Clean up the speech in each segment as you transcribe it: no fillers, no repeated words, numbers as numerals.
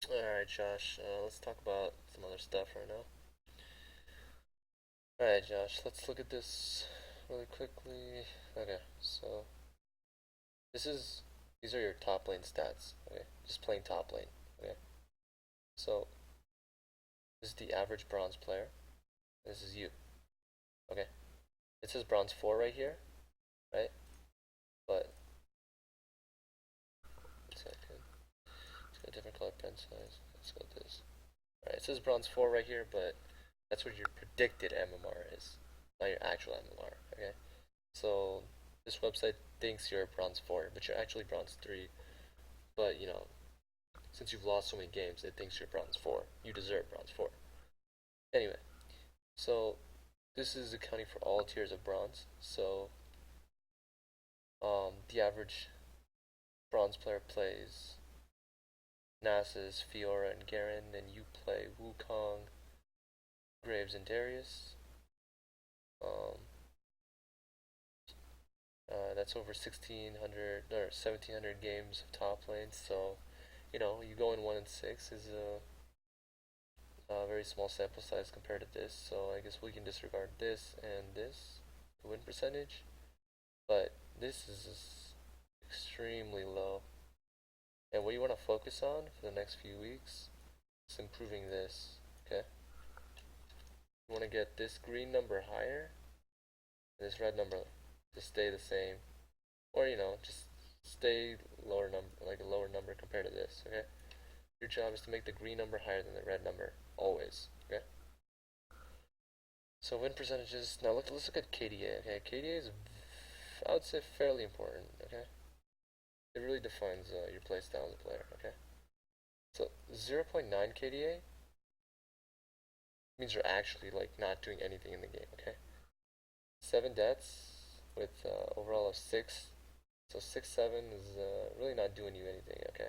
Alright, Josh, let's talk about some other stuff right now. Alright, Josh, let's look at this really quickly. Okay, so this is these are your top lane stats. Okay, just plain top lane. Okay, so this is the average bronze player. This is you. Okay, it says bronze 4 right here, right? But let's get a different color pen size. Let's go with this. Alright, it says bronze 4 right here, but that's what your predicted MMR is, not your actual MMR. Okay, so this website thinks you're bronze 4, but you're actually bronze 3. But, since you've lost so many games, it thinks you're bronze 4. You deserve bronze 4. Anyway, so this is accounting for all tiers of bronze. So, the average bronze player plays Nasus, Fiora, and Garen, and you play Wukong, Graves, and Darius. Um, that's over 1,600 or 1,700 games of top lane. So, you go in 1 and 6 is a very small sample size compared to this. So I guess we can disregard this and this, the win percentage. But this is just extremely low. And what you want to focus on for the next few weeks is improving this. Okay? You want to get this green number higher and this red number to stay the same. Or, just stay lower number, like a lower number compared to this. Okay? Your job is to make the green number higher than the red number. Always. Okay? So win percentages. Now let's look at KDA. Okay, KDA is, I would say, fairly important. Okay, it really defines your playstyle as a player. Okay, so 0.9 KDA means you're actually like not doing anything in the game. Okay, 7 deaths with overall of 6. So 6-7 is really not doing you anything. Okay,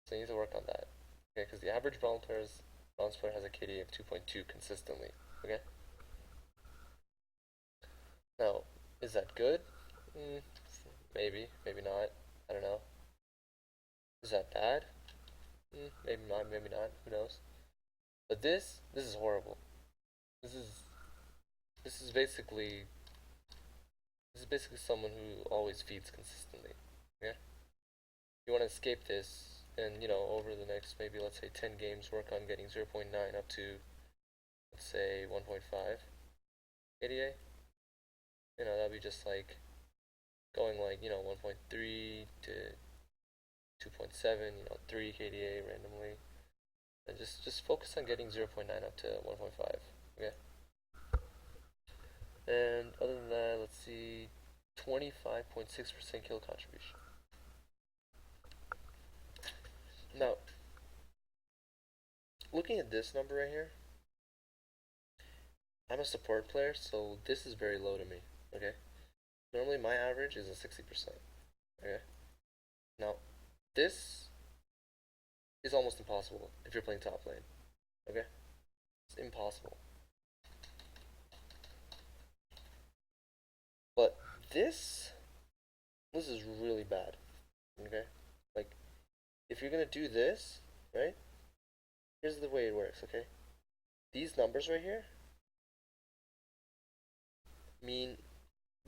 so you need to work on that. Okay, because the average bronze player has a KDA of 2.2 consistently. Okay, now is that good? Mm, maybe, maybe not. I don't know. Is that bad? Maybe not, maybe not. Who knows? But this is horrible. This is this is basically this is basically someone who always feeds consistently. Yeah. You want to escape this, and over the next maybe let's say 10 games, work on getting 0.9 up to let's say 1.5 ADA. That'd be just like going like 1.3 to 2.7. 3 KDA randomly. And just focus on getting 0.9 up to 1.5. Okay. And other than that, let's see, 25.6% kill contribution. Now, looking at this number right here, I'm a support player, so this is very low to me. Okay. Normally my average is a 60%. Okay. Now, this is almost impossible if you're playing top lane. Okay. It's impossible. But this this is really bad. Okay. Like if you're gonna do this, right? Here's the way it works. Okay. These numbers right here mean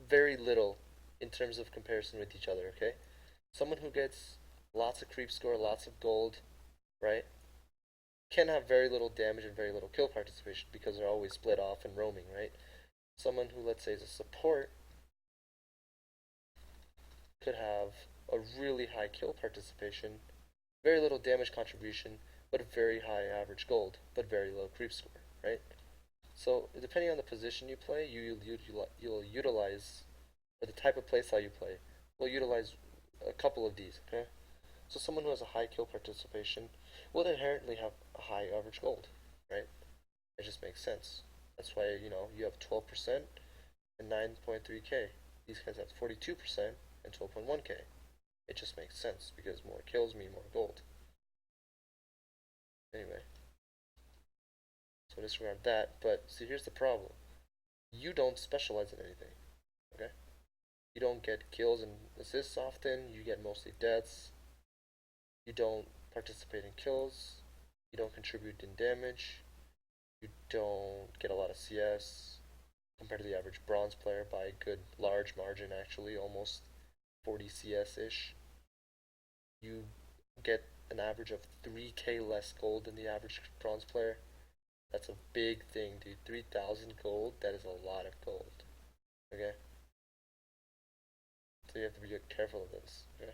very little in terms of comparison with each other, okay? Someone who gets lots of creep score, lots of gold, right, can have very little damage and very little kill participation because they're always split off and roaming, right? Someone who, let's say, is a support could have a really high kill participation, very little damage contribution, but very high average gold, but very low creep score, right? So depending on the position you play, you'll utilize, or the type of playstyle you play, will utilize a couple of these. Okay, so someone who has a high kill participation will inherently have a high average gold, right? It just makes sense. That's why you have 12% and 9.3k. These guys have 42% and 12.1k. It just makes sense because more kills mean more gold. Anyway, so disregard that. But see, here's the problem: you don't specialize in anything. Okay, you don't get kills and assists often. You get mostly deaths. You don't participate in kills, you don't contribute in damage, you don't get a lot of CS compared to the average bronze player by a good large margin, actually, almost 40 CS-ish. You get an average of 3k less gold than the average bronze player. That's a big thing, dude. 3,000 gold, that is a lot of gold. Okay? So you have to be careful of this. Okay?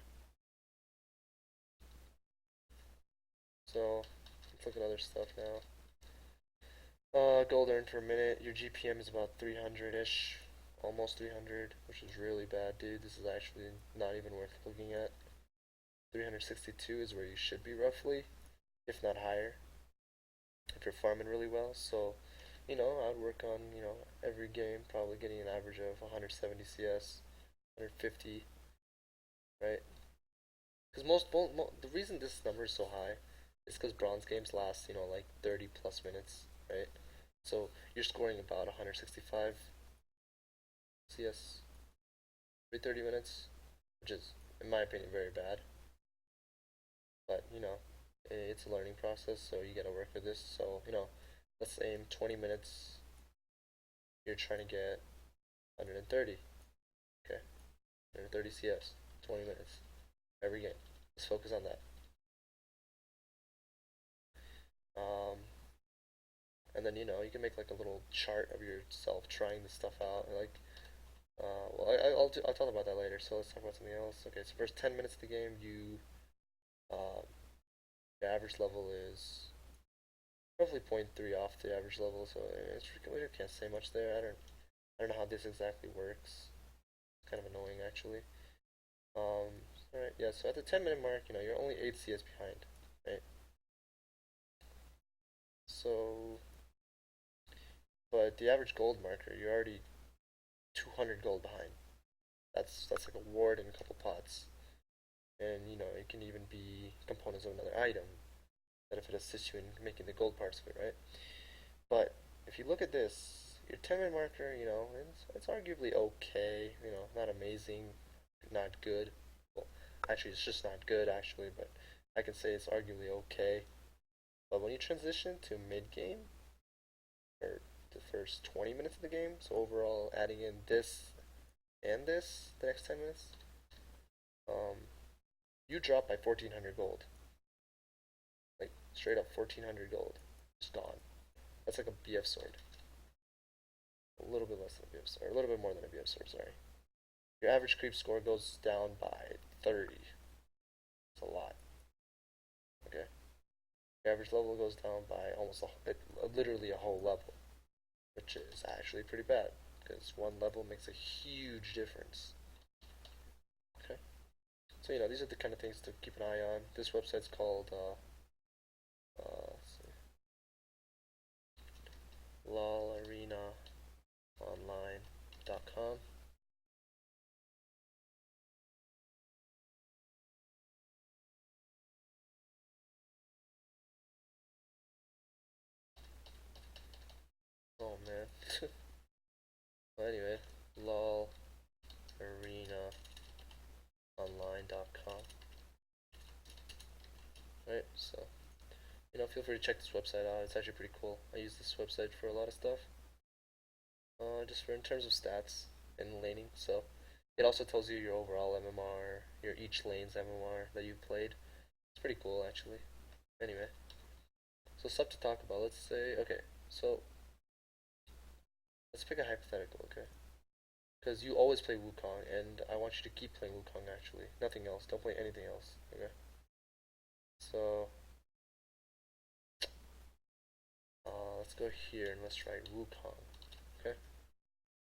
So, let's look at other stuff now. Gold earned per minute. Your GPM is about 300-ish. Almost 300, which is really bad, dude. This is actually not even worth looking at. 362 is where you should be roughly, if not higher, if you're farming really well. So, I'd work on, every game, probably getting an average of 170 CS, 150, right? Because the reason this number is so high is because bronze games last, like 30 plus minutes, right? So you're scoring about 165 CS every 30 minutes, which is, in my opinion, very bad. But, it's a learning process, so you gotta work with this. So, let's aim 20 minutes. You're trying to get 130. Okay, 130 CS, 20 minutes every game. Let's focus on that. Um, and then you can make like a little chart of yourself trying this stuff out. Like, well, I'll talk about that later. So let's talk about something else. Okay, so first 10 minutes of the game, uh, the average level is roughly point 0.3 off the average level. So we can't say much there. I don't know how this exactly works. It's kind of annoying actually. Alright, yeah. So at the 10-minute mark, you're only 8 CS behind, right? So, but the average gold marker, you're already 200 gold behind. That's like a ward and a couple pots, and it can even be components of another item that if it assists you in making the gold parts of it, right? But if you look at this, your 10-minute marker, it's arguably okay. Not amazing, not good. Well, actually, it's just not good actually, but I can say it's arguably okay. But when you transition to mid game, or the first 20 minutes of the game, so overall adding in this and this, the next 10 minutes, um, you drop by 1400 gold. Like, straight up 1400 gold. It's gone. That's like a BF sword. A little bit less than a BF sword, or a little bit more than a BF sword, sorry. Your average creep score goes down by 30. It's a lot. Okay? Your average level goes down by literally a whole level, which is actually pretty bad because one level makes a huge difference. Okay, so these are the kind of things to keep an eye on. This website's called lolarenaonline.com. Oh man. Well, anyway, lolarenaonline.com. Right, so feel free to check this website out. It's actually pretty cool. I use this website for a lot of stuff. Just for in terms of stats and laning. So it also tells you your overall MMR, your each lane's MMR that you've played. It's pretty cool actually. Anyway, so stuff to talk about. Let's say, okay, so let's pick a hypothetical, okay? Because you always play Wukong, and I want you to keep playing Wukong actually. Nothing else. Don't play anything else, okay? So, let's go here and let's try Wukong, okay?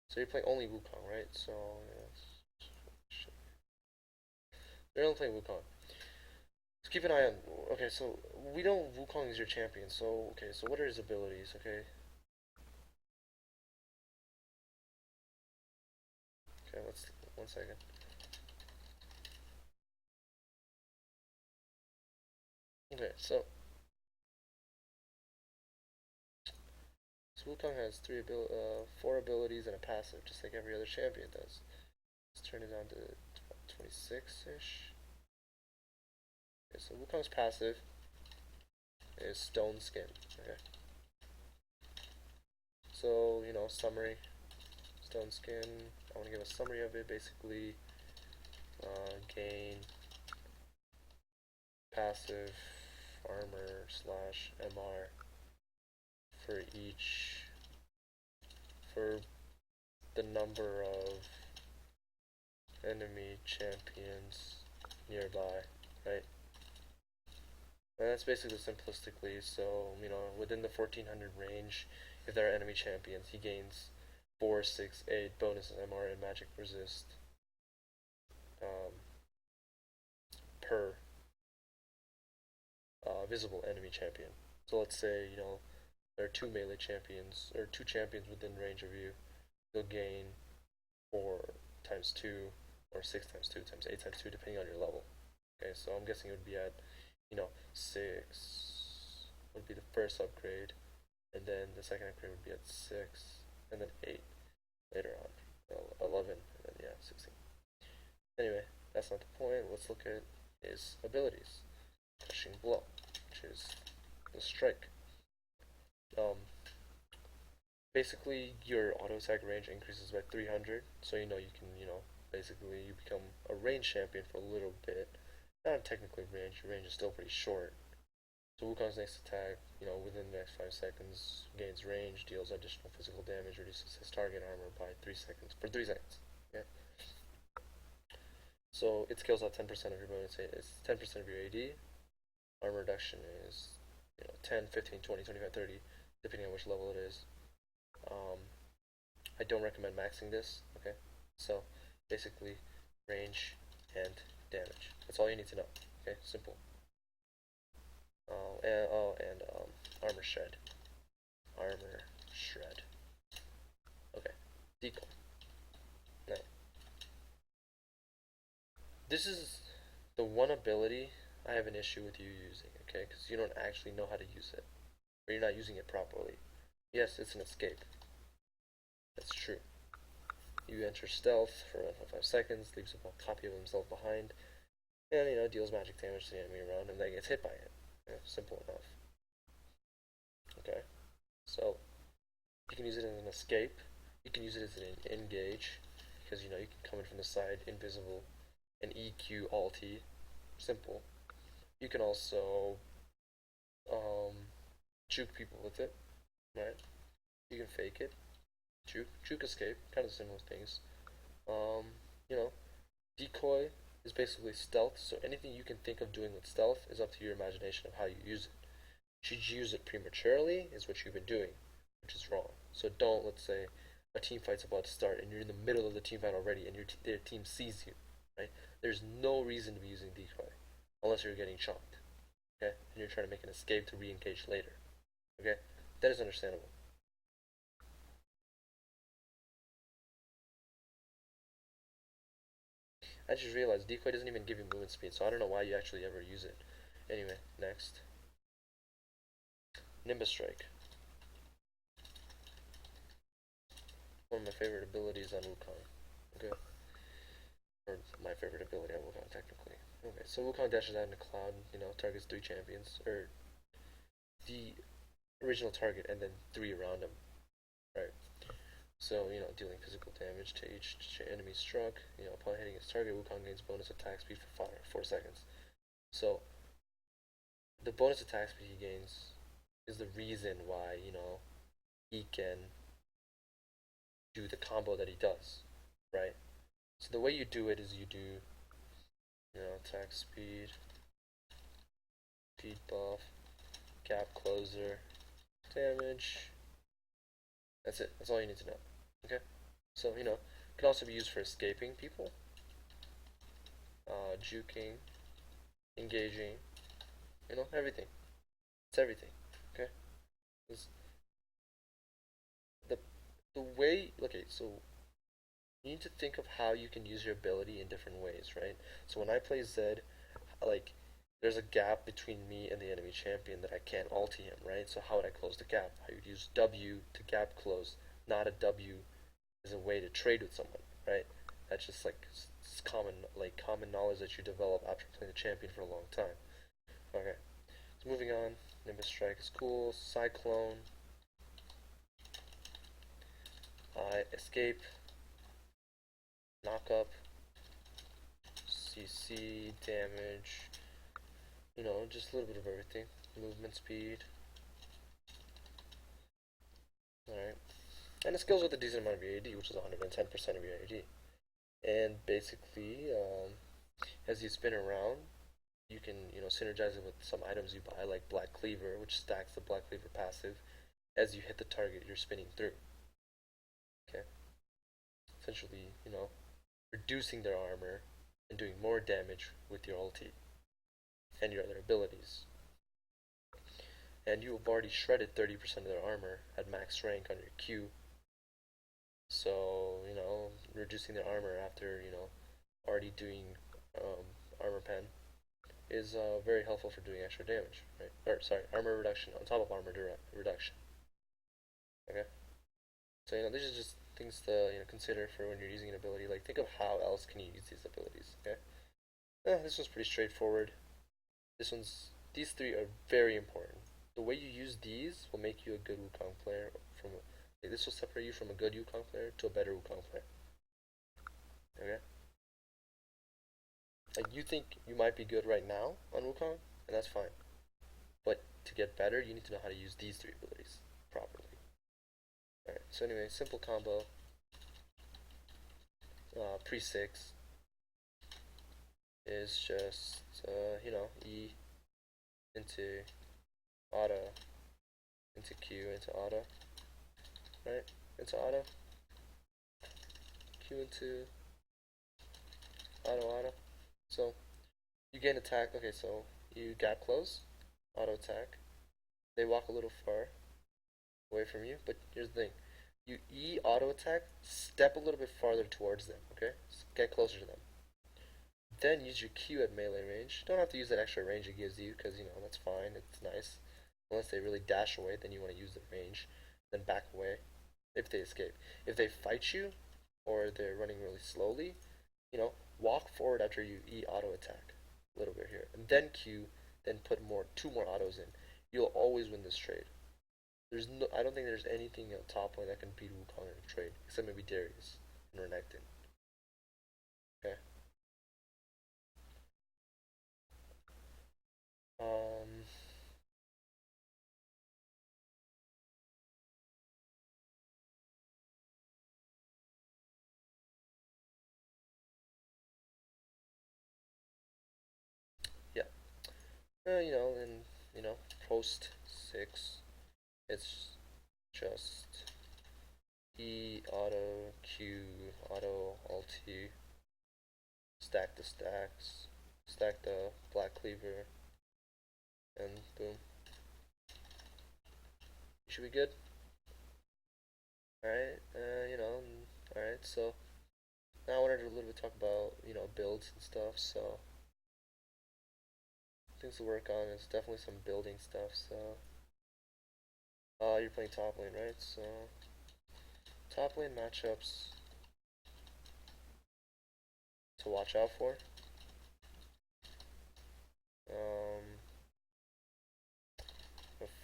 So you're playing only Wukong, right? So, yes. You're only playing Wukong. Just keep an eye on. Okay, so we know Wukong is your champion. So okay, so what are his abilities? Okay. Okay, let's 1 second. Okay, so Wukong has 4 abilities and a passive, just like every other champion does. Let's turn it down to 26-ish. Okay, so Wukong's passive is Stone Skin. Okay. So, summary. Stone Skin. I want to give a summary of it. Basically, gain passive armor slash MR for for the number of enemy champions nearby, right? And that's basically simplistically, so, within the 1400 range, if there are enemy champions, he gains 4, 6, 8 bonus MR and magic resist um, per visible enemy champion. So let's say, there are two melee champions, or two champions within range of you, you'll gain 4 times 2, or 6 times 2 times 8 times 2, depending on your level. Okay, so I'm guessing it would be at, 6 would be the first upgrade, and then the second upgrade would be at 6, and then 8 later on, 11, and then, yeah, 16. Anyway, that's not the point. Let's look at his abilities. Crushing Blow, which is the strike. Basically, your auto attack range increases by 300, so you can, basically you become a range champion for a little bit. Not technically range, your range is still pretty short. So Wukong's next attack, within the next 5 seconds, gains range, deals additional physical damage, reduces his target armor by 3 seconds, for 3 seconds. Yeah. So it scales out 10% of your bonus, it's 10% of your AD. Armor reduction is, 10, 15, 20, 25, 30, depending on which level it is. I don't recommend maxing this, okay? So, basically, range and damage. That's all you need to know, okay? Simple. And armor shred. Armor shred. Okay, decoy. Now, this is the one ability I have an issue with you using, okay? Because you don't actually know how to use it. Or you're not using it properly. Yes, it's an escape. That's true. You enter stealth for 5 seconds, leaves a copy of himself behind, and deals magic damage to the enemy around, and then gets hit by it. Yeah, simple enough. Okay, so you can use it as an escape. You can use it as an engage, because you can come in from the side, invisible, and EQ ulti. Simple. You can also juke people with it, right? You can fake it. Juke escape, kind of similar things. Um, you know, decoy is basically stealth, so anything you can think of doing with stealth is up to your imagination of how you use it. Should you use it prematurely is what you've been doing, which is wrong. So don't, let's say, a team fight's about to start and you're in the middle of the team fight already and their team sees you, right? There's no reason to be using decoy unless you're getting chopped, okay? And you're trying to make an escape to re-engage later, okay? That is understandable. I just realized decoy doesn't even give you movement speed, so I don't know why you actually ever use it. Anyway, next. Nimbus Strike. One of my favorite abilities on Wukong. Okay. Or my favorite ability on Wukong, technically. Okay, so Wukong dashes out in a cloud, targets 3 champions, or the original target, and then 3 around him. Right. So, dealing physical damage to each enemy struck. Upon hitting its target, Wukong gains bonus attack speed for 4 seconds. So, the bonus attack speed he gains is the reason why, he can do the combo that he does, right? So the way you do it is you do, attack speed, speed buff, gap closer, damage. That's it. That's all you need to know. Okay? So, it can also be used for escaping people, juking, engaging, everything. It's everything. Okay? It's the the way, okay, so you need to think of how you can use your ability in different ways, right? So when I play Zed, like, there's a gap between me and the enemy champion that I can't ulti him, right? So how would I close the gap? I would use W to gap close, not a W as a way to trade with someone, right? That's just like it's common knowledge that you develop after playing the champion for a long time. Okay. So moving on. Nimbus Strike is cool. Cyclone. Escape. Knock up. CC. Damage. You know, just a little bit of everything. Movement speed. Alright. And it scales with a decent amount of your AD, which is 110% of your AD. And basically, as you spin around, you can, synergize it with some items you buy, like Black Cleaver, which stacks the Black Cleaver passive as you hit the target you're spinning through. Okay? Essentially, reducing their armor and doing more damage with your ulti and your other abilities. And you have already shredded 30% of their armor at max rank on your Q. So, reducing their armor after, already doing armor pen is very helpful for doing extra damage, right? Or, sorry, armor reduction on top of armor reduction. Okay? So, these are just things to, consider for when you're using an ability. Like, think of how else can you use these abilities, okay? This one's pretty straightforward. These three are very important. The way you use these will make you a good Wukong player. This will separate you from a good Wukong player to a better Wukong player. Okay? Like, you think you might be good right now on Wukong, and that's fine. But to get better, you need to know how to use these three abilities properly. Alright, so anyway, simple combo. Pre-6 is just, E into auto, into Q, into auto, right? Into auto, Q into auto. So, you gain attack, okay, so you gap close, auto attack. They walk a little far away from you, but here's the thing. You E auto attack, step a little bit farther towards them, okay? Get closer to them. Then use your Q at melee range. Don't have to use that extra range it gives you, because, that's fine, it's nice. Unless they really dash away, then you want to use the range. Then back away, if they escape. If they fight you, or they're running really slowly, walk forward after you E auto attack. A little bit here. And then Q, then put two more autos in. You'll always win this trade. I don't think there's anything at top lane that can beat Wukong in a trade, except maybe Darius and Renekton. Okay. Um, yeah. And post 6, it's just E auto Q auto ulti, stack the stacks, stack the Black Cleaver, and boom. You should be good. Alright, alright, so now I wanted to a little bit talk about, builds and stuff, so things to work on is definitely some building stuff, so you're playing top lane, right? So top lane matchups to watch out for.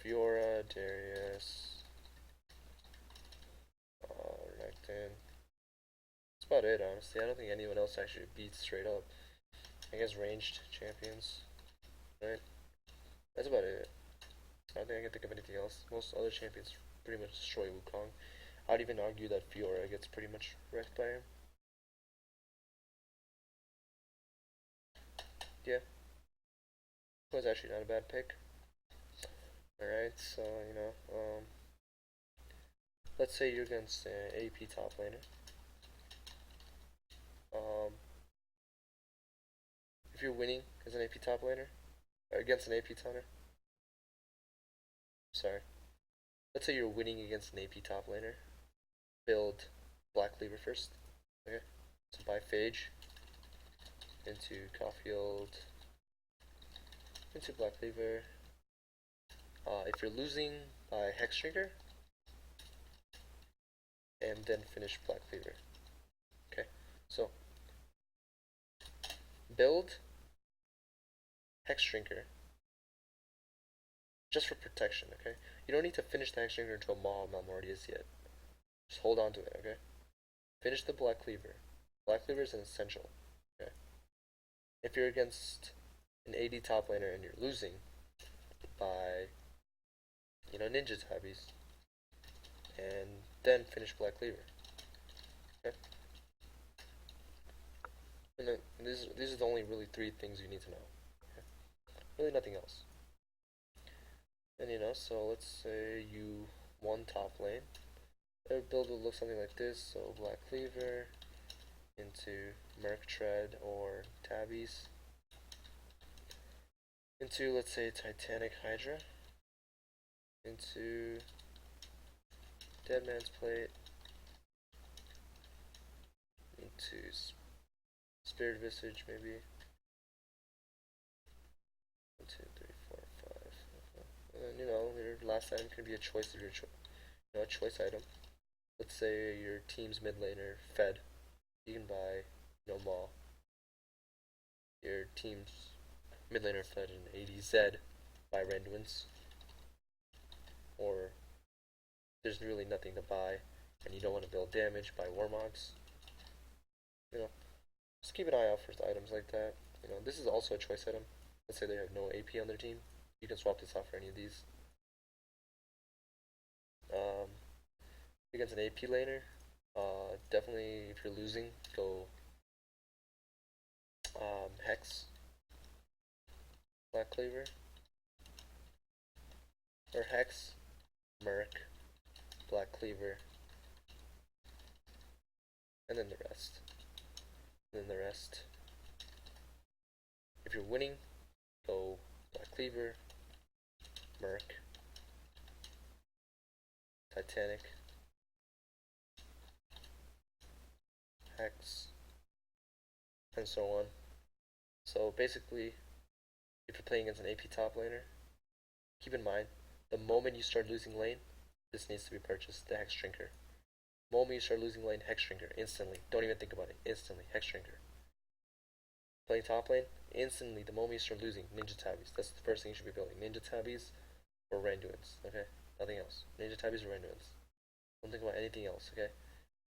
Fiora, Darius, Renekton. That's about it, honestly. I don't think anyone else actually beats straight up. I guess ranged champions, right? That's about it. I don't think I can think of anything else. Most other champions pretty much destroy Wukong. I'd even argue that Fiora gets pretty much wrecked by him. Yeah, was actually not a bad pick. Alright, so, let's say you're against an AP top laner. If you're winning as an AP top laner, or against an AP toner, sorry. Let's say you're winning against an AP top laner. Build Black Cleaver first. Okay, so buy Phage into Caulfield, into Black Cleaver. If you're losing, buy Hex Drinker, and then finish Black Cleaver. Okay, so build Hex Drinker, just for protection, okay? You don't need to finish the Hexdrinker into a Maw of Malmortius yet. Just hold on to it, okay? Finish the Black Cleaver. Black Cleaver is an essential, okay? If you're against an AD top laner and you're losing by, Ninja Tabbies, and then finish Black Cleaver, okay? And then these are the only really three things you need to know, okay? Really nothing else. And so let's say you won top lane. Their build will look something like this. So Black Cleaver into Merc Tread or Tabbies into, let's say, Titanic Hydra into Dead Man's Plate into Spirit Visage, maybe. 1, 2, 3, 4, 5. And then, your last item can be a choice of your choice. A choice item. Let's say your team's mid laner fed. You can buy Maw. Your team's mid laner fed an ADZ by Randuin's. Or there's really nothing to buy and you don't want to build damage by Warmogs. Just keep an eye out for items like that. This is also a choice item. Let's say they have no AP on their team. You can swap this out for any of these. Against an AP laner, definitely if you're losing, go Hex, Black Cleaver, or Hex, Merc, Black Cleaver, and then the rest. And then the rest. If you're winning, go Black Cleaver, Merc, Titanic, Hex, and so on. So basically, if you're playing against an AP top laner, keep in mind, the moment you start losing lane, this needs to be purchased, the Hexdrinker. The moment you start losing lane, Hexdrinker, instantly. Don't even think about it, instantly, Hexdrinker. Playing top lane, instantly, the moment you start losing, Ninja Tabbies. That's the first thing you should be building. Ninja Tabbies or Randuins, okay? Nothing else. Ninja Tabbies or Randuins. Don't think about anything else, okay?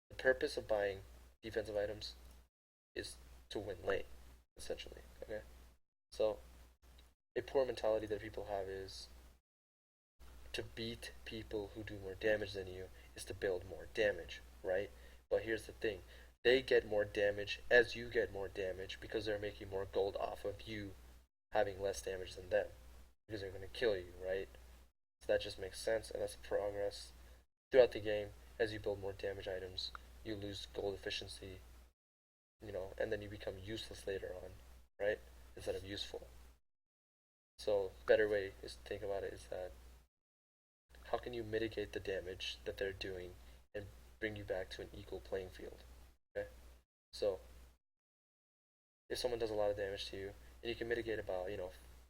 The purpose of buying defensive items is to win lane, essentially, okay? So, a poor mentality that people have is to beat people who do more damage than you is to build more damage, right? But here's the thing. They get more damage as you get more damage because they're making more gold off of you having less damage than them. Because they're going to kill you, right? So that just makes sense, and that's progress. Throughout the game, as you build more damage items, you lose gold efficiency, and then you become useless later on, right? Instead of useful. So, better way is to think about it is that how can you mitigate the damage that they're doing and bring you back to an equal playing field? Okay? So, if someone does a lot of damage to you, and you can mitigate about,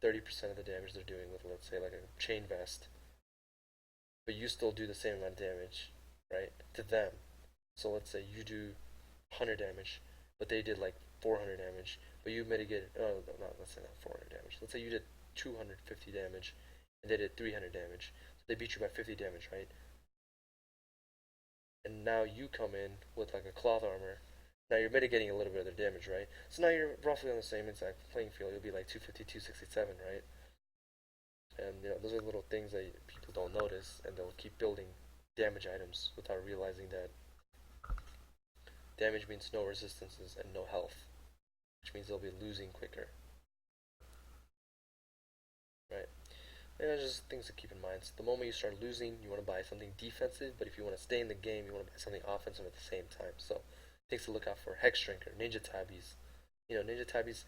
30% of the damage they're doing with, let's say, like a chain vest, but you still do the same amount of damage, right, to them. So let's say you do 100 damage, but they did like 400 damage, but you mitigated, let's say not 400 damage. Let's say you did 250 damage, and they did 300 damage. So they beat you by 50 damage, right? And now you come in with like a cloth armor. Now you're mitigating a little bit of their damage, right? So now you're roughly on the same exact playing field. You'll be like 250, 267, right? And those are little things that people don't notice, and they'll keep building damage items without realizing that damage means no resistances and no health, which means they'll be losing quicker, right? And just things to keep in mind. So the moment you start losing, you want to buy something defensive, but if you want to stay in the game, you want to buy something offensive at the same time. So things to look out for: Hexdrinker, Ninja Tabbies. Ninja Tabbies,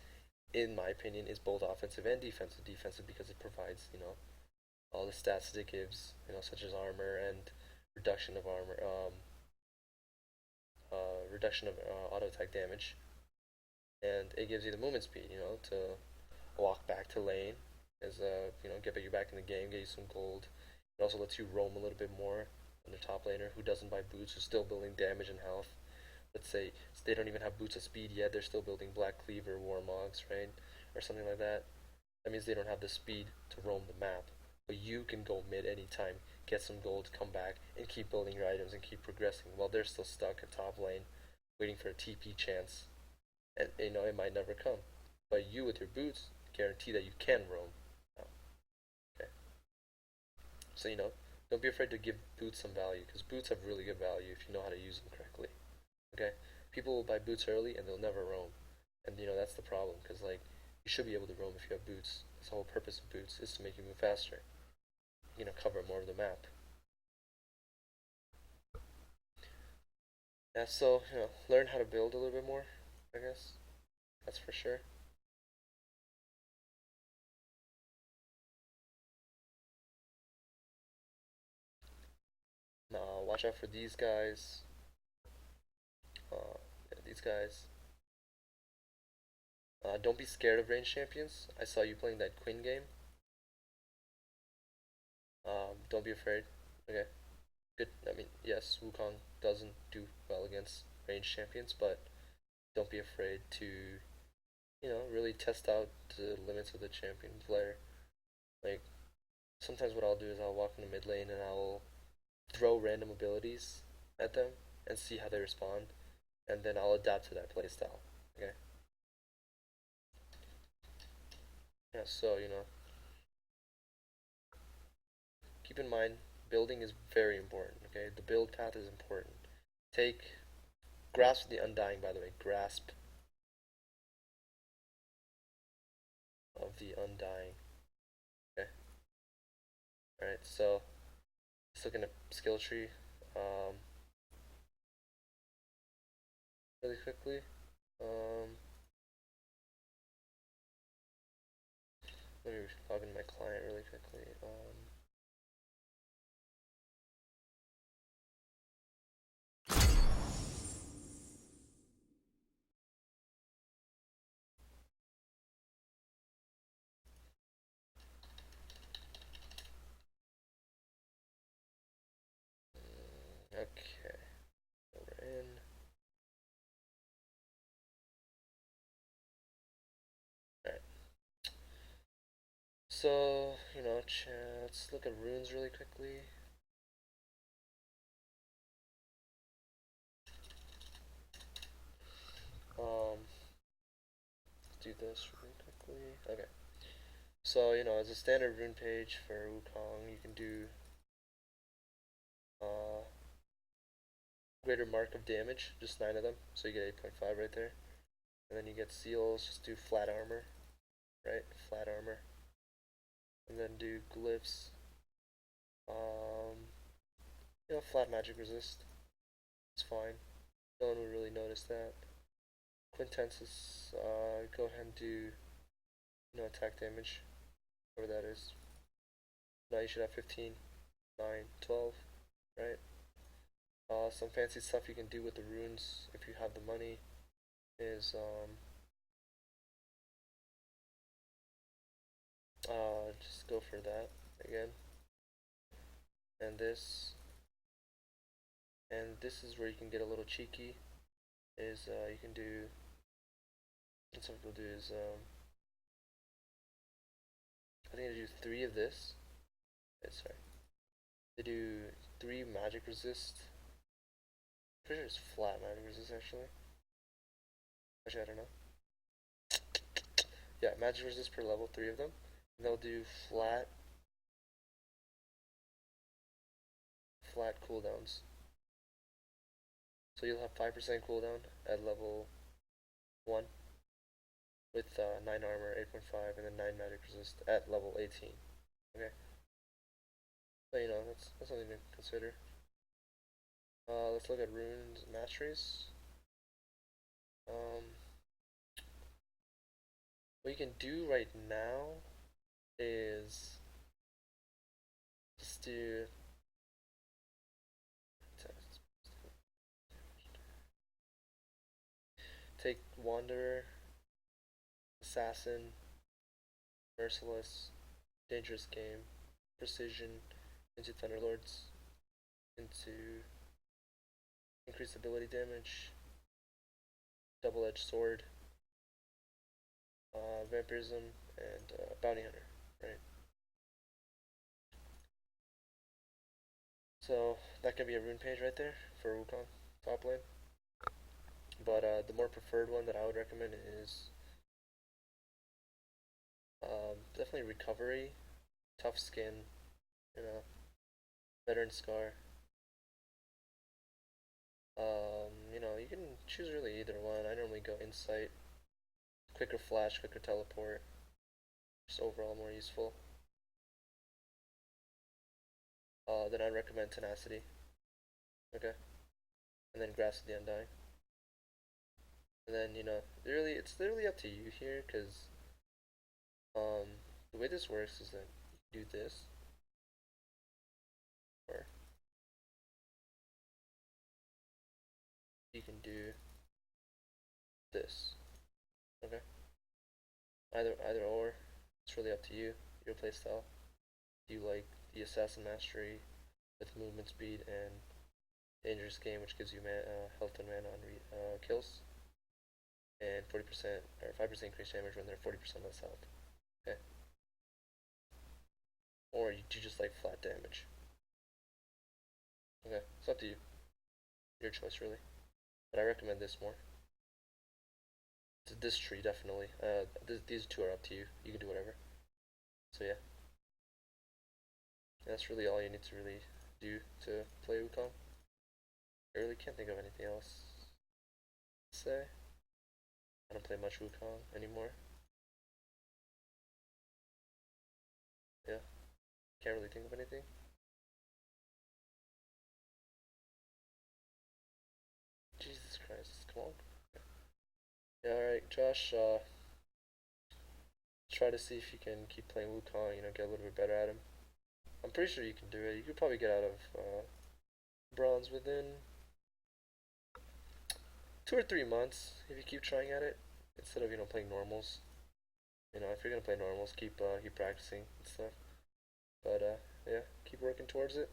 in my opinion, is both offensive and defensive. Defensive because it provides, all the stats that it gives, such as armor and reduction of armor, reduction of auto attack damage, and it gives you the movement speed, to walk back to lane, as get you back in the game, get you some gold. It also lets you roam a little bit more on the top laner who doesn't buy boots, who's still building damage and health. Let's say they don't even have boots of speed yet, they're still building Black Cleaver, Warmogs, right? Or something like that. That means they don't have the speed to roam the map. But you can go mid anytime, get some gold, come back, and keep building your items and keep progressing while they're still stuck at top lane, waiting for a TP chance. And it might never come. But you with your boots guarantee that you can roam. Oh, okay. So don't be afraid to give boots some value because boots have really good value if you know how to use them correctly. Okay, people will buy boots early and they'll never roam, and that's the problem because you should be able to roam if you have boots. That's the whole purpose of boots is to make you move faster. Cover more of the map. Yeah, so learn how to build a little bit more. I guess that's for sure. Watch out for these guys. Yeah, these guys. Don't be scared of range champions. I saw you playing that Quinn game. Don't be afraid. Okay, good. I mean, yes, Wukong doesn't do well against range champions, but don't be afraid to, really test out the limits of the champion player. Like, sometimes what I'll do is I'll walk in the mid lane and I'll throw random abilities at them and see how they respond, and then I'll adapt to that playstyle. Okay? Yeah, so, keep in mind, building is very important, okay? The build path is important. Take, grasp the undying, by the way, grasp of the undying. Okay? Alright, so, just looking at skill tree, um, really quickly. Um, Let me log in my client really quickly. Okay, so we're in. Alright. So, let's look at runes really quickly. Let's do this really quickly. Okay. So, as a standard rune page for Wukong, you can do uh, greater mark of damage, just 9 of them, so you get 8.5 right there. And then you get seals, just do flat armor, right? Flat armor. And then do glyphs, um, flat magic resist. It's fine. No one would really notice that. Quintessence, go ahead and do, attack damage, whatever that is. Now you should have 15, 9, 12, right? Some fancy stuff you can do with the runes if you have the money is just go for that again. And this is where you can get a little cheeky. Is you can do. What some people do is I think they do 3 of this. Sorry, they do 3 magic resist. Pretty sure it's flat magic resist actually. Actually, I don't know. Yeah, magic resist per level, 3 of them. And they'll do flat cooldowns. So you'll have 5% cooldown at level 1 with 9 armor, 8.5, and then 9 magic resist at level 18. Okay, so that's something to consider. Let's look at runes masteries. Um, what you can do right now is just do take Wanderer, Assassin, Merciless, Dangerous Game, Precision into Thunderlords, into increased ability damage, Double-Edged Sword, Vampirism, and Bounty Hunter, right? So that can be a rune page right there for Wukong top lane. But the more preferred one that I would recommend is definitely recovery, tough skin, you know, veteran scar. You can choose really either one. I normally go insight, quicker flash, quicker teleport, just overall more useful. Then I'd recommend tenacity. Okay, and then grasp of the undying. And then really, it's literally up to you here, because the way this works is that you do this, or you can do this. Okay, either or. It's really up to you, your playstyle. Do you like the assassin mastery with movement speed and dangerous game, which gives you health and mana on kills, and 40% or 5% increased damage when they're 40% less health. Okay, or you do just like flat damage. Okay, it's up to you. Your choice, really. But I recommend this more. This tree definitely. These two are up to you. You can do whatever. So yeah, that's really all you need to really do to play Wukong. I really can't think of anything else to say. I don't play much Wukong anymore. Yeah, can't really think of anything. Jesus Christ, come on. Yeah, alright, Josh, try to see if you can keep playing Wukong, get a little bit better at him. I'm pretty sure you can do it. You could probably get out of bronze within 2 or 3 months if you keep trying at it instead of playing normals. If you're gonna play normals, keep practicing and stuff. But yeah, keep working towards it.